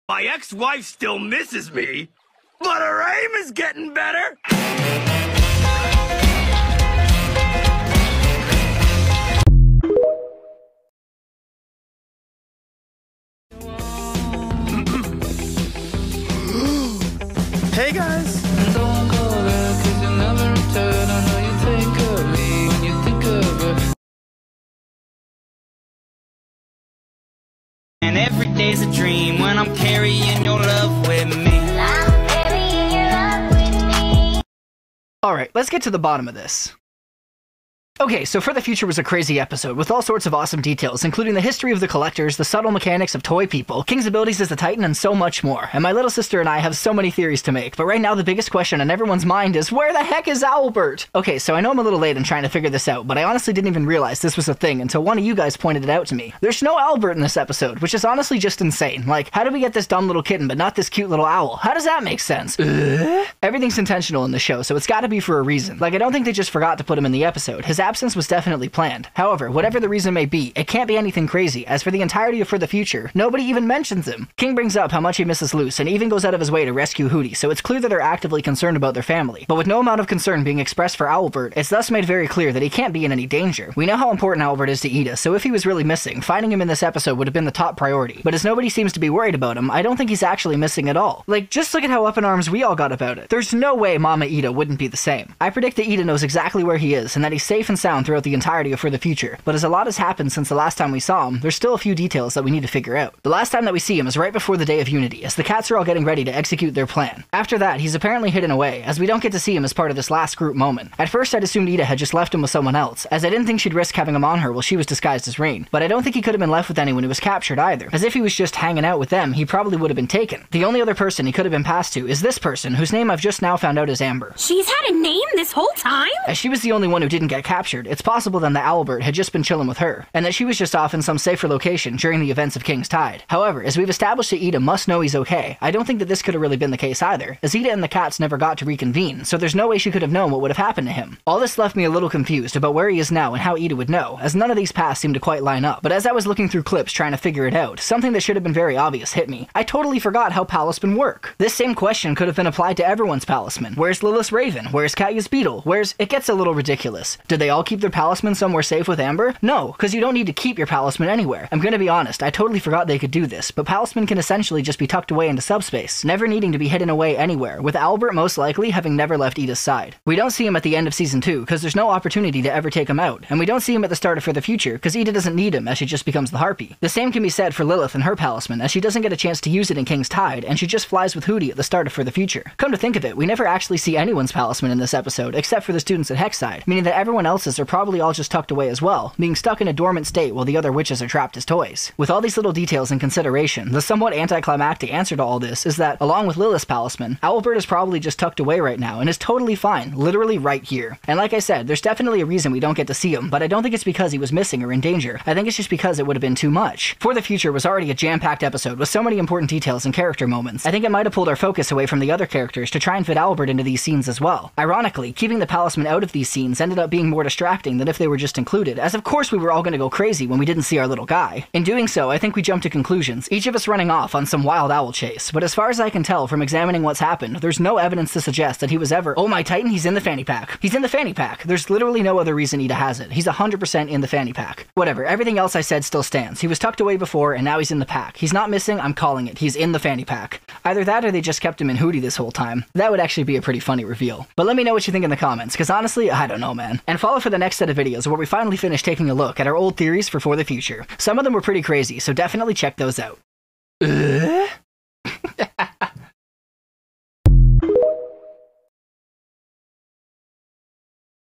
My ex-wife still misses me, but her aim is getting better. Hey guys! Don't go there, 'cause you'll never return. I know you think of me when you think of her. And every day's a dream when I'm carrying your love with me. Alright, let's get to the bottom of this. Okay, so For the Future was a crazy episode, with all sorts of awesome details, including the history of the collectors, the subtle mechanics of toy people, King's abilities as the Titan, and so much more. And my little sister and I have so many theories to make, but right now the biggest question on everyone's mind is, where the heck is Owlbert? Okay, so I know I'm a little late in trying to figure this out, but I honestly didn't even realize this was a thing until one of you guys pointed it out to me. There's no Owlbert in this episode, which is honestly just insane. Like, how did we get this dumb little kitten but not this cute little owl? How does that make sense? Everything's intentional in the show, so it's gotta be for a reason. Like, I don't think they just forgot to put him in the episode. His absence was definitely planned. However, whatever the reason may be, it can't be anything crazy, as for the entirety of For the Future, nobody even mentions him. King brings up how much he misses Luce, and even goes out of his way to rescue Hootie, so it's clear that they're actively concerned about their family. But with no amount of concern being expressed for Owlbert, it's thus made very clear that he can't be in any danger. We know how important Owlbert is to Ida, so if he was really missing, finding him in this episode would have been the top priority. But as nobody seems to be worried about him, I don't think he's actually missing at all. Like, just look at how up in arms we all got about it. There's no way Mama Ida wouldn't be the same. I predict that Ida knows exactly where he is, and that he's safe and sound throughout the entirety of For the Future. But as a lot has happened since the last time we saw him, there's still a few details that we need to figure out. The last time that we see him is right before the Day of Unity, as the cats are all getting ready to execute their plan. After that, he's apparently hidden away, as we don't get to see him as part of this last group moment. At first, I'd assumed Ida had just left him with someone else, as I didn't think she'd risk having him on her while she was disguised as Rain. But I don't think he could have been left with anyone who was captured either, as if he was just hanging out with them, he probably would have been taken. The only other person he could have been passed to is this person, whose name I've just now found out is Amber. She's had a name this whole time? As she was the only one who didn't get captured, it's possible then that Owlbert had just been chilling with her, and that she was just off in some safer location during the events of King's Tide. However, as we've established that Ida must know he's okay, I don't think that this could have really been the case either, as Ida and the cats never got to reconvene, so there's no way she could have known what would have happened to him. All this left me a little confused about where he is now and how Ida would know, as none of these paths seemed to quite line up. But as I was looking through clips trying to figure it out, something that should have been very obvious hit me. I totally forgot how Palisman work. This same question could have been applied to everyone's Palisman. Where's Lilith's Raven? Where's Katya's Beetle? Where's... It gets a little ridiculous. Did they all keep their Palisman somewhere safe with Amber? No, because you don't need to keep your Palisman anywhere. I'm gonna be honest, I totally forgot they could do this, but Palisman can essentially just be tucked away into subspace, never needing to be hidden away anywhere, with Owlbert most likely having never left Ida's side. We don't see him at the end of Season 2, because there's no opportunity to ever take him out, and we don't see him at the start of For the Future, because Ida doesn't need him as she just becomes the Harpy. The same can be said for Lilith and her Palisman, as she doesn't get a chance to use it in King's Tide, and she just flies with Hootie at the start of For the Future. Come to think of it, we never actually see anyone's Palisman in this episode, except for the students at Hexside, meaning that everyone else's are probably all just tucked away as well, being stuck in a dormant state while the other witches are trapped as toys. With all these little details in consideration, the somewhat anticlimactic answer to all this is that, along with Lilith's Palisman, Owlbert is probably just tucked away right now and is totally fine, literally right here. And like I said, there's definitely a reason we don't get to see him, but I don't think it's because he was missing or in danger. I think it's just because it would have been too much. For the Future was already a jam-packed episode with so many important details and character moments. I think it might have pulled our focus away from the other characters to try and fit Owlbert into these scenes as well. Ironically, keeping the Palisman out of these scenes ended up being more distracting than if they were just included, as of course we were all gonna go crazy when we didn't see our little guy. In doing so, I think we jumped to conclusions, each of us running off on some wild owl chase, but as far as I can tell from examining what's happened, there's no evidence to suggest that he was ever, oh my Titan, he's in the fanny pack. He's in the fanny pack. There's literally no other reason Ida has it. He's 100% in the fanny pack. Whatever, everything else I said still stands. He was tucked away before, and now he's in the pack. He's not missing, I'm calling it. He's in the fanny pack. Either that or they just kept him in Hootie this whole time. That would actually be a pretty funny reveal. But let me know what you think in the comments, because honestly, I don't know, man. And follow for the next set of videos where we finally finish taking a look at our old theories for the future. Some of them were pretty crazy, so definitely check those out.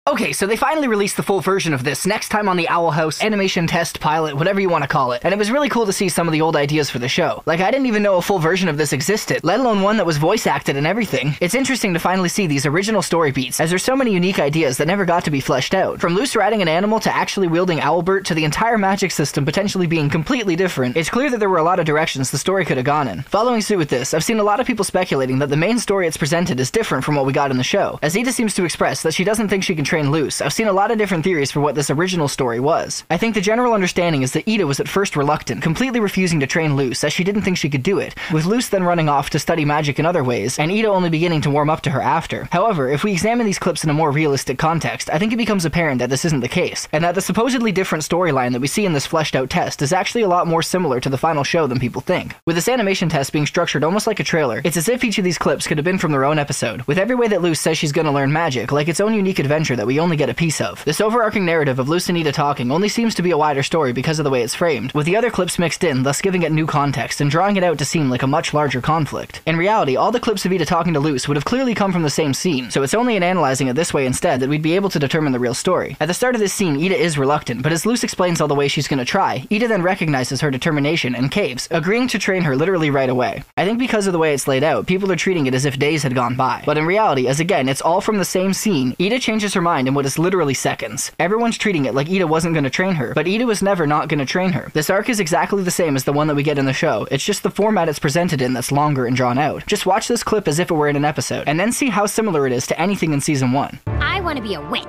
Okay, so they finally released the full version of this next time on the Owl House animation test pilot, whatever you want to call it, and it was really cool to see some of the old ideas for the show. Like, I didn't even know a full version of this existed, let alone one that was voice acted and everything. It's interesting to finally see these original story beats, as there's so many unique ideas that never got to be fleshed out. From Luce riding an animal to actually wielding Owlbert to the entire magic system potentially being completely different, it's clear that there were a lot of directions the story could have gone in. Following suit with this, I've seen a lot of people speculating that the main story it's presented is different from what we got in the show, as Ida seems to express that she doesn't think she can train Luce. I've seen a lot of different theories for what this original story was. I think the general understanding is that Ida was at first reluctant, completely refusing to train Luce as she didn't think she could do it, with Luce then running off to study magic in other ways, and Ida only beginning to warm up to her after. However, if we examine these clips in a more realistic context, I think it becomes apparent that this isn't the case, and that the supposedly different storyline that we see in this fleshed out test is actually a lot more similar to the final show than people think. With this animation test being structured almost like a trailer, it's as if each of these clips could have been from their own episode, with every way that Luce says she's gonna learn magic like its own unique adventure that we only get a piece of. This overarching narrative of Luce and Ida talking only seems to be a wider story because of the way it's framed, with the other clips mixed in, thus giving it new context and drawing it out to seem like a much larger conflict. In reality, all the clips of Ida talking to Luce would have clearly come from the same scene, so it's only in analyzing it this way instead that we'd be able to determine the real story. At the start of this scene, Ida is reluctant, but as Luce explains all the ways she's gonna try, Ida then recognizes her determination and caves, agreeing to train her literally right away. I think because of the way it's laid out, people are treating it as if days had gone by. But in reality, as again, it's all from the same scene, Ida changes her mind in what is literally seconds. Everyone's treating it like Ida wasn't gonna train her, but Ida was never not gonna train her. This arc is exactly the same as the one that we get in the show, it's just the format it's presented in that's longer and drawn out. Just watch this clip as if it were in an episode, and then see how similar it is to anything in season 1. I want to be a witch.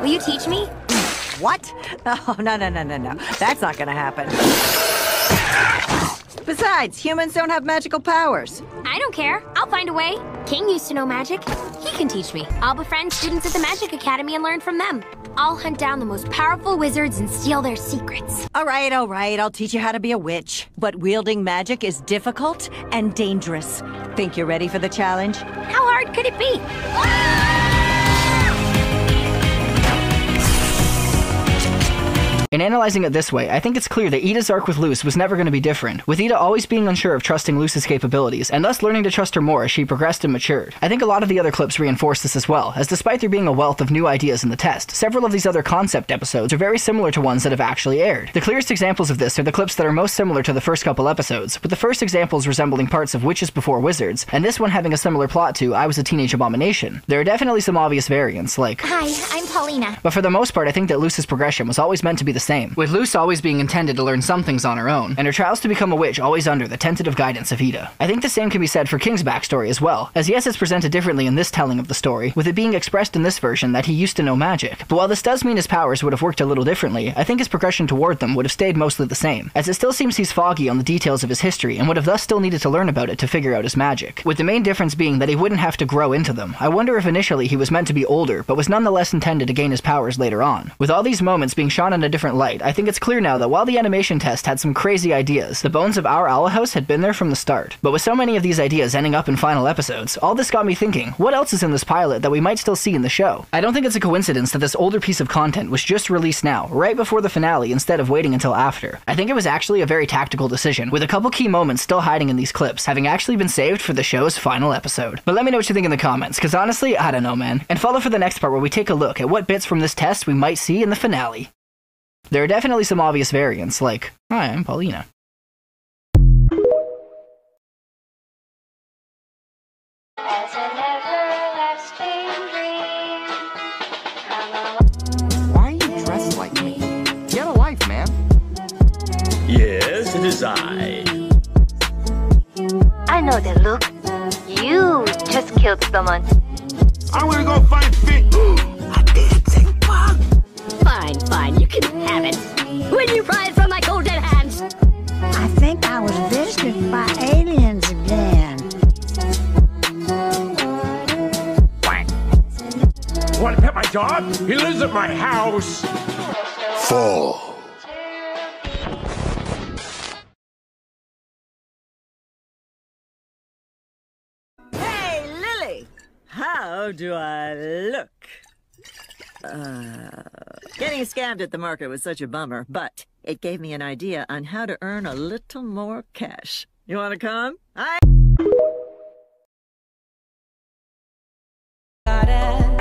Will you teach me? What? Oh, no. That's not gonna happen. Besides, humans don't have magical powers. I don't care. I'll find a way. King used to know magic. He can teach me. I'll befriend students at the Magic Academy and learn from them. I'll hunt down the most powerful wizards and steal their secrets. All right. I'll teach you how to be a witch. But wielding magic is difficult and dangerous. Think you're ready for the challenge? How hard could it be? In analyzing it this way, I think it's clear that Ida's arc with Luce was never going to be different, with Ida always being unsure of trusting Luce's capabilities, and thus learning to trust her more as she progressed and matured. I think a lot of the other clips reinforce this as well, as despite there being a wealth of new ideas in the test, several of these other concept episodes are very similar to ones that have actually aired. The clearest examples of this are the clips that are most similar to the first couple episodes, with the first examples resembling parts of Witches Before Wizards, and this one having a similar plot to I Was a Teenage Abomination. There are definitely some obvious variants, like, Hi, I'm Paulina. But for the most part, I think that Luce's progression was always meant to be the same, with Luce always being intended to learn some things on her own, and her trials to become a witch always under the tentative guidance of Ida. I think the same can be said for King's backstory as well, as yes, it's presented differently in this telling of the story, with it being expressed in this version that he used to know magic. But while this does mean his powers would have worked a little differently, I think his progression toward them would have stayed mostly the same, as it still seems he's foggy on the details of his history and would have thus still needed to learn about it to figure out his magic, with the main difference being that he wouldn't have to grow into them. I wonder if initially he was meant to be older, but was nonetheless intended to gain his powers later on. With all these moments being shone in a different light, I think it's clear now that while the animation test had some crazy ideas, the bones of our Owl House had been there from the start. But with so many of these ideas ending up in final episodes, all this got me thinking, what else is in this pilot that we might still see in the show? I don't think it's a coincidence that this older piece of content was just released now, right before the finale, instead of waiting until after. I think it was actually a very tactical decision, with a couple key moments still hiding in these clips, having actually been saved for the show's final episode. But let me know what you think in the comments, cause honestly, I don't know, man. And follow for the next part where we take a look at what bits from this test we might see in the finale. There are definitely some obvious variants, like, hi, I'm Paulina. Why are you dressed like me? Get a life, man. Yes, it is I. I know that look. You just killed someone. I'm gonna go find Finn. A dancing bug. You can have it. When you pry it from my cold dead hands. I think I was visited by aliens again. Want to pet my dog? He lives at my house. Fall. Hey, Lily! How do I look? Getting scammed at the market was such a bummer, but it gave me an idea on how to earn a little more cash. You want to come?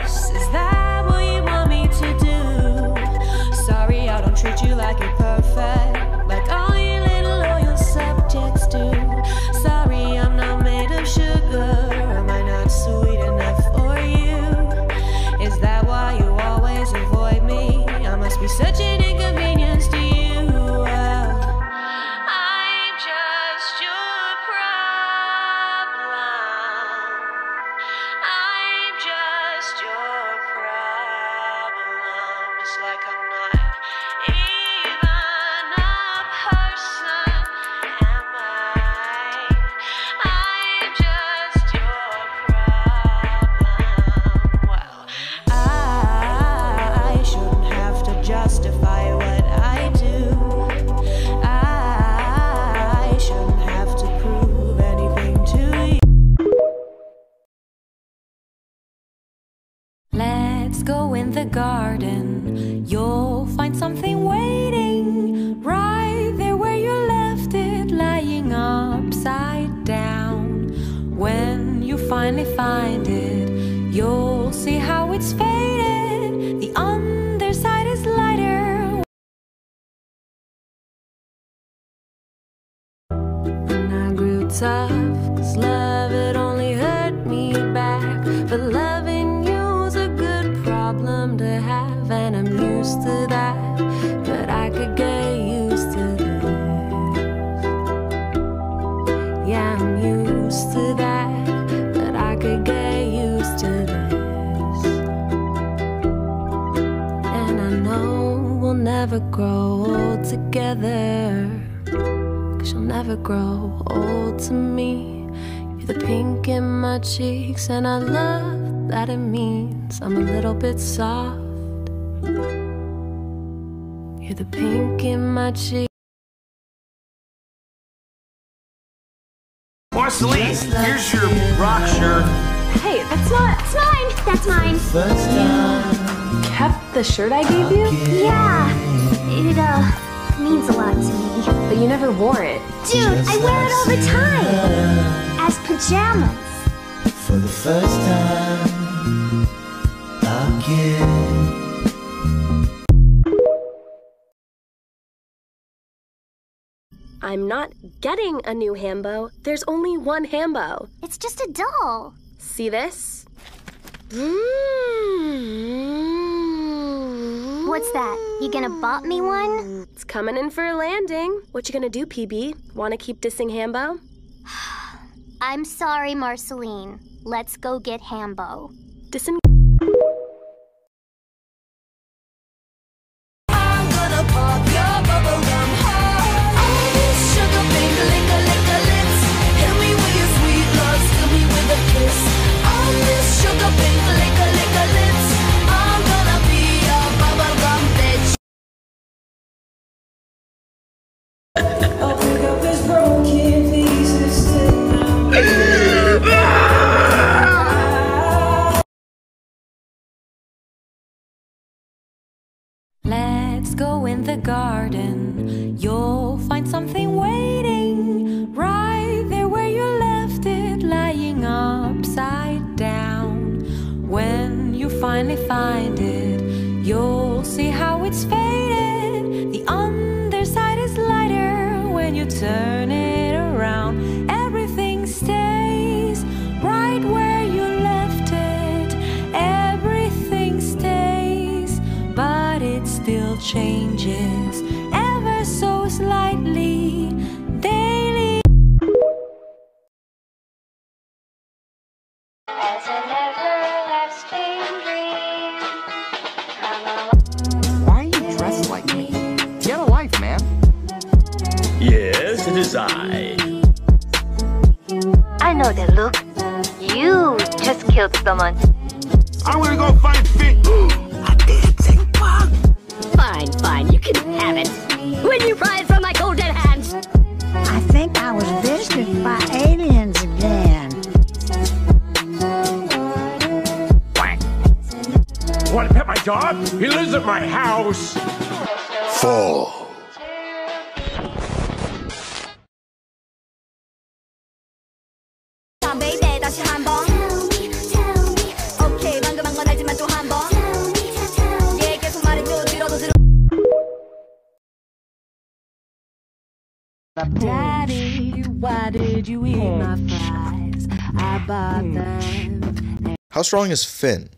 Is that what you want me to do? Sorry, I don't treat you like you're perfect, like all your little loyal subjects do. Sorry, I'm not made of sugar. Am I not sweet enough for you? Is that why you always avoid me? I must be such an inconvenience to you. I'm just your problem. I'm just your problem. It's like I'm not even a person, am I? I'm just your problem. Well, I shouldn't have to justify what I do. I shouldn't have to prove anything to you. Let's go in the garden. You'll find something waiting right there where you left it, lying upside down. When you finally find it, you'll see how it's faded. The underside is lighter. And I grew tough, 'cause love had only hurt me back. But loving you's a good problem to have, and I'm used to that. But I could get used to this. Yeah, I'm used to that, but I could get used to this. And I know we'll never grow old together, 'cause you'll never grow old to me. You're the pink in my cheeks, and I love that it means I'm a little bit soft. You're the pink in my cheeks. Marceline, here's your rock shirt. Hey, that's not. It's mine. That's mine. You kept the shirt I gave you? Yeah. It means a lot to me. But you never wore it. Dude, I wear it all the time. As pajamas. For the first time again. I'm not getting a new Hambo. There's only one Hambo. It's just a doll. See this? What's that? You gonna bop me one? It's coming in for a landing. What you gonna do, PB? Wanna keep dissing Hambo? I'm sorry, Marceline. Let's go get Hambo. Dissing. Let's go in the garden. You'll find something waiting right there where you left it, lying upside down. When you finally find it, you'll see how it's faded. The underside is lighter when you turn it around. Everything stays right where you left it. Everything stays, but it still changes ever so slightly daily. As an everlasting dream. Why are you dressed like Hi. I know that look. You just killed someone. I'm gonna go find Finn. A dancing bug. Fine, fine, you can have it. When you prize from my cold dead hands. I think I was visited by aliens again. Want to pet my dog? He lives at my house. Fall. Daddy, why did you eat my fries? I bought them. How strong is Finn?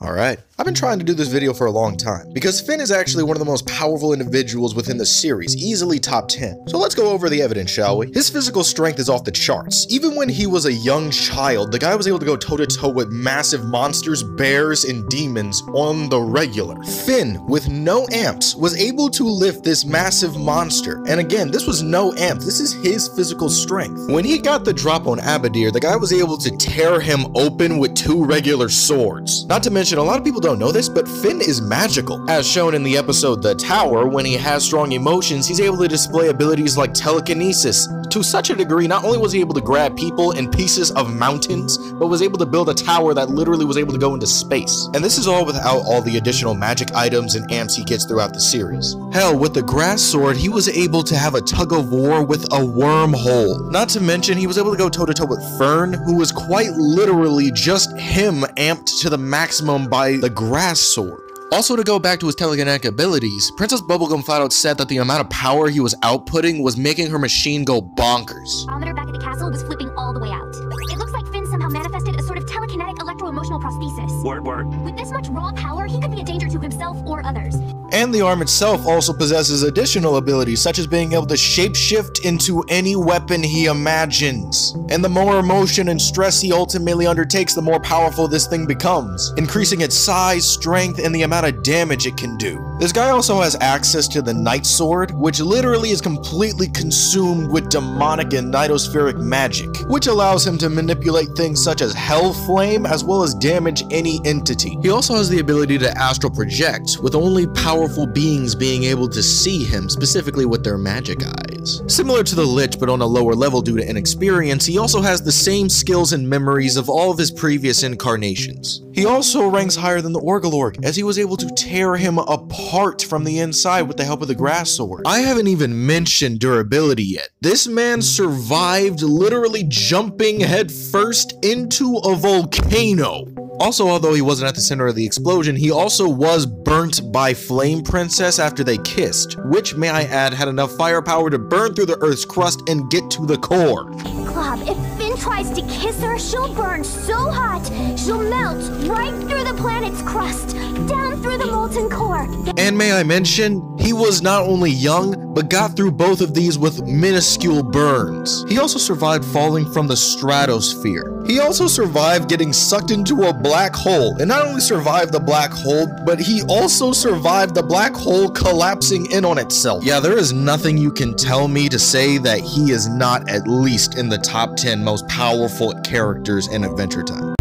Alright, I've been trying to do this video for a long time, because Finn is actually one of the most powerful individuals within the series, easily top 10. So let's go over the evidence, shall we? His physical strength is off the charts. Even when he was a young child, the guy was able to go toe-to-toe with massive monsters, bears, and demons on the regular. Finn, with no amps, was able to lift this massive monster. And again, this was no amp, this is his physical strength. When he got the drop on Abadir, the guy was able to tear him open with 2 regular swords. Not to mention, a lot of people don't know this, but Finn is magical. As shown in the episode The Tower, when he has strong emotions, he's able to display abilities like telekinesis. To such a degree, not only was he able to grab people and pieces of mountains, but was able to build a tower that literally was able to go into space. And this is all without all the additional magic items and amps he gets throughout the series. Hell, with the grass sword, he was able to have a tug of war with a wormhole. Not to mention, he was able to go toe-to-toe with Fern, who was quite literally just him amped to the maximum by the grass sword. Also, to go back to his telekinetic abilities, Princess Bubblegum flat out said that the amount of power he was outputting was making her machine go bonkers. The barometer back at the castle was flipping all the way out. It looks like Finn somehow manifested a sort of telekinetic electro-emotional prosthesis. Word. With this much raw power, he could be a danger to himself or others. And the arm itself also possesses additional abilities, such as being able to shapeshift into any weapon he imagines. And the more emotion and stress he ultimately undertakes, the more powerful this thing becomes, increasing its size, strength, and the amount of damage it can do. This guy also has access to the Night Sword, which literally is completely consumed with demonic and nitospheric magic, which allows him to manipulate things such as Hell Flame, as well as damage any entity. He also has the ability to astral project, with only powerful beings being able to see him, specifically with their magic eyes. Similar to the Lich, but on a lower level due to inexperience, he also has the same skills and memories of all of his previous incarnations. He also ranks higher than the Orgalorg, as he was able to tear him apart from the inside with the help of the grass sword. I haven't even mentioned durability yet. This man survived literally jumping headfirst into a volcano. Also, although he wasn't at the center of the explosion, he also was burnt by Flame Princess after they kissed, which, may I add, had enough firepower to burn through the Earth's crust and get to the core. Club, if Finn tries to kiss her, she'll burn so hot, she'll melt right through the planet's crust, down through the molten core. And may I mention, he was not only young, but got through both of these with minuscule burns. He also survived falling from the stratosphere. He also survived getting sucked into a black hole, and not only survived the black hole, but he also survived the black hole collapsing in on itself. Yeah, there is nothing you can tell me to say that he is not at least in the top 10 most powerful characters in Adventure Time.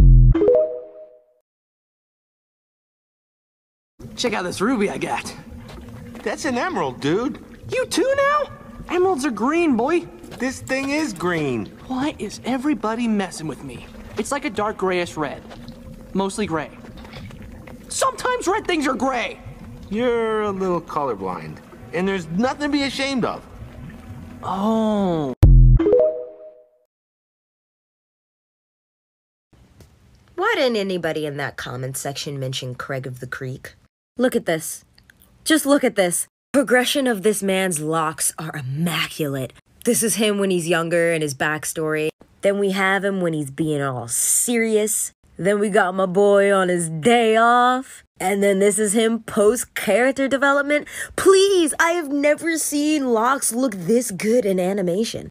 Check out this ruby I got. That's an emerald, dude. You too now? Emeralds are green, boy. This thing is green. Why is everybody messing with me? It's like a dark grayish red. Mostly gray. Sometimes red things are gray. You're a little colorblind, and there's nothing to be ashamed of. Oh. Why didn't anybody in that comment section mention Craig of the Creek? Look at this. Just look at this. Progression of this man's locks are immaculate. This is him when he's younger and his backstory. Then we have him when he's being all serious. Then we got my boy on his day off. And then this is him post-character development. Please, I have never seen locks look this good in animation.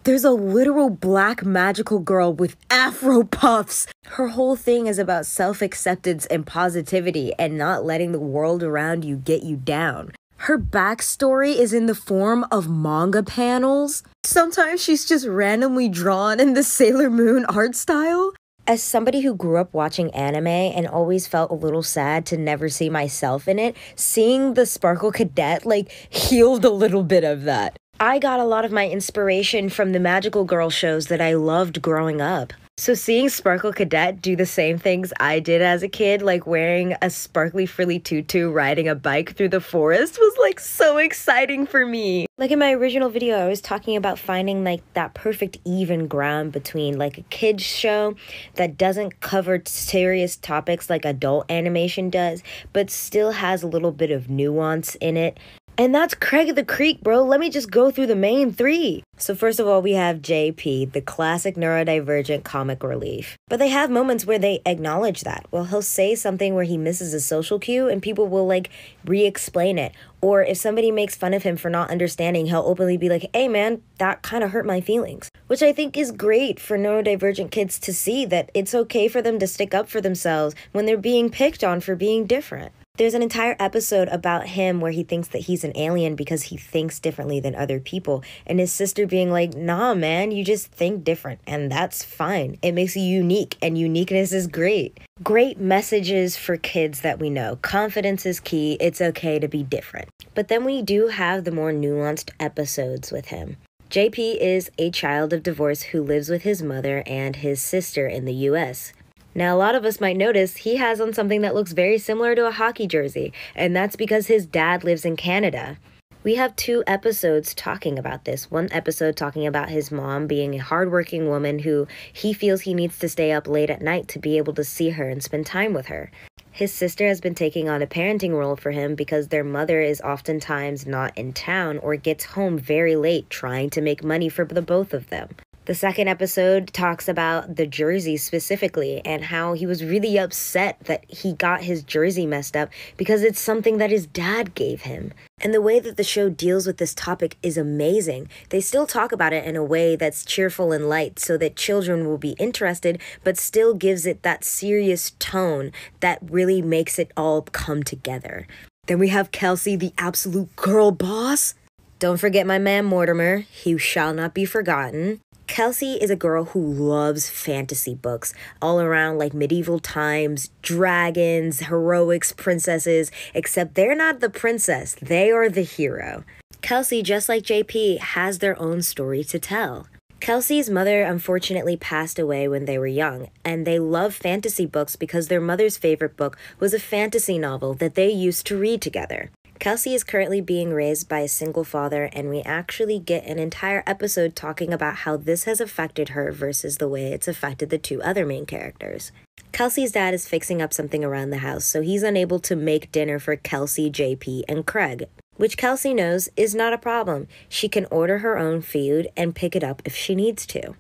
There's a literal black magical girl with afro puffs. Her whole thing is about self-acceptance and positivity and not letting the world around you get you down. Her backstory is in the form of manga panels. Sometimes she's just randomly drawn in the Sailor Moon art style. As somebody who grew up watching anime and always felt a little sad to never see myself in it, seeing the Sparkle Cadet, like, healed a little bit of that. I got a lot of my inspiration from the magical girl shows that I loved growing up. So seeing Sparkle Cadet do the same things I did as a kid, like wearing a sparkly frilly tutu riding a bike through the forest, was like so exciting for me. Like in my original video, I was talking about finding like that perfect even ground between like a kid's show that doesn't cover serious topics like adult animation does, but still has a little bit of nuance in it. And that's Craig of the Creek, bro. Let me just go through the main three. So first of all, we have JP, the classic neurodivergent comic relief. But they have moments where they acknowledge that. Well, he'll say something where he misses a social cue and people will like re-explain it. Or if somebody makes fun of him for not understanding, he'll openly be like, hey man, that kind of hurt my feelings. Which I think is great for neurodivergent kids to see, that it's okay for them to stick up for themselves when they're being picked on for being different. There's an entire episode about him where he thinks that he's an alien because he thinks differently than other people. And his sister being like, nah, man, you just think different. And that's fine. It makes you unique, and uniqueness is great. Great messages for kids that we know. Confidence is key. It's okay to be different. But then we do have the more nuanced episodes with him. JP is a child of divorce who lives with his mother and his sister in the US. Now, a lot of us might notice he has on something that looks very similar to a hockey jersey, and that's because his dad lives in Canada. We have 2 episodes talking about this. One episode talking about his mom being a hardworking woman who he feels he needs to stay up late at night to be able to see her and spend time with her. His sister has been taking on a parenting role for him because their mother is oftentimes not in town or gets home very late trying to make money for the both of them. The second episode talks about the jersey specifically and how he was really upset that he got his jersey messed up because it's something that his dad gave him. And the way that the show deals with this topic is amazing. They still talk about it in a way that's cheerful and light so that children will be interested, but still gives it that serious tone that really makes it all come together. Then we have Kelsey, the absolute girl boss. Don't forget my man Mortimer, he shall not be forgotten. Kelsey is a girl who loves fantasy books, all around like medieval times, dragons, heroics, princesses, except they're not the princess, they are the hero. Kelsey, just like JP, has their own story to tell. Kelsey's mother unfortunately passed away when they were young, and they love fantasy books because their mother's favorite book was a fantasy novel that they used to read together. Kelsey is currently being raised by a single father, and we actually get an entire episode talking about how this has affected her versus the way it's affected the 2 other main characters. Kelsey's dad is fixing up something around the house, so he's unable to make dinner for Kelsey, JP, and Craig, which Kelsey knows is not a problem. She can order her own food and pick it up if she needs to.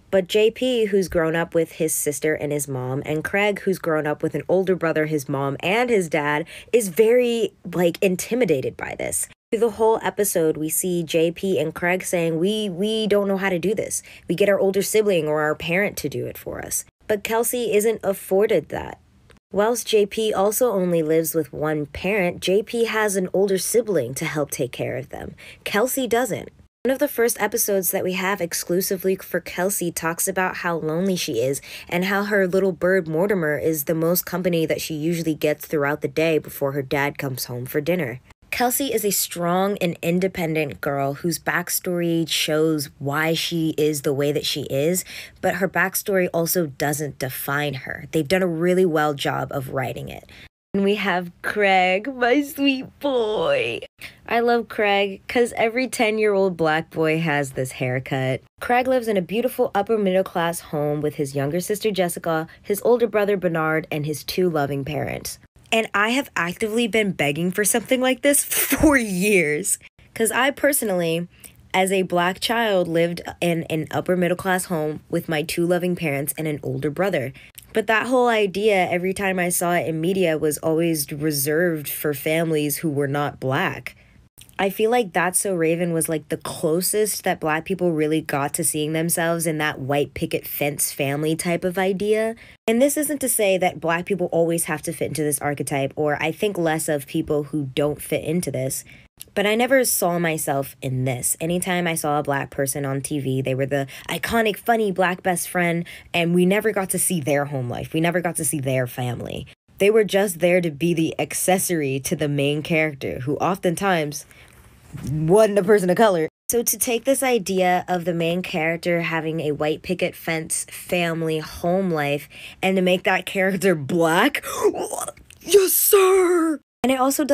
But JP, who's grown up with his sister and his mom, and Craig, who's grown up with an older brother, his mom, and his dad, is very, intimidated by this. Through the whole episode, we see JP and Craig saying, we don't know how to do this. We get our older sibling or our parent to do it for us. But Kelsey isn't afforded that. Whilst JP also only lives with one parent, JP has an older sibling to help take care of them. Kelsey doesn't. One of the first episodes that we have exclusively for Kelsey talks about how lonely she is and how her little bird Mortimer is the most company that she usually gets throughout the day before her dad comes home for dinner. Kelsey is a strong and independent girl whose backstory shows why she is the way that she is, but her backstory also doesn't define her. They've done a really well job of writing it. And we have Craig, my sweet boy. I love Craig because every 10-year-old black boy has this haircut. Craig lives in a beautiful upper middle class home with his younger sister Jessica, his older brother Bernard, and his 2 loving parents. And I have actively been begging for something like this for years. Because I personally, as a black child, lived in an upper middle class home with my 2 loving parents and an older brother. But that whole idea, every time I saw it in media, was always reserved for families who were not black. I feel like That's So Raven was like the closest that Black people really got to seeing themselves in that white picket fence family type of idea. And this isn't to say that Black people always have to fit into this archetype, or I think less of people who don't fit into this. But I never saw myself in this. Anytime I saw a Black person on TV, they were the iconic, funny Black best friend, and we never got to see their home life. We never got to see their family. They were just there to be the accessory to the main character, who oftentimes wasn't a person of color. So to take this idea of the main character having a white picket fence family home life and to make that character Black, yes sir! And it also does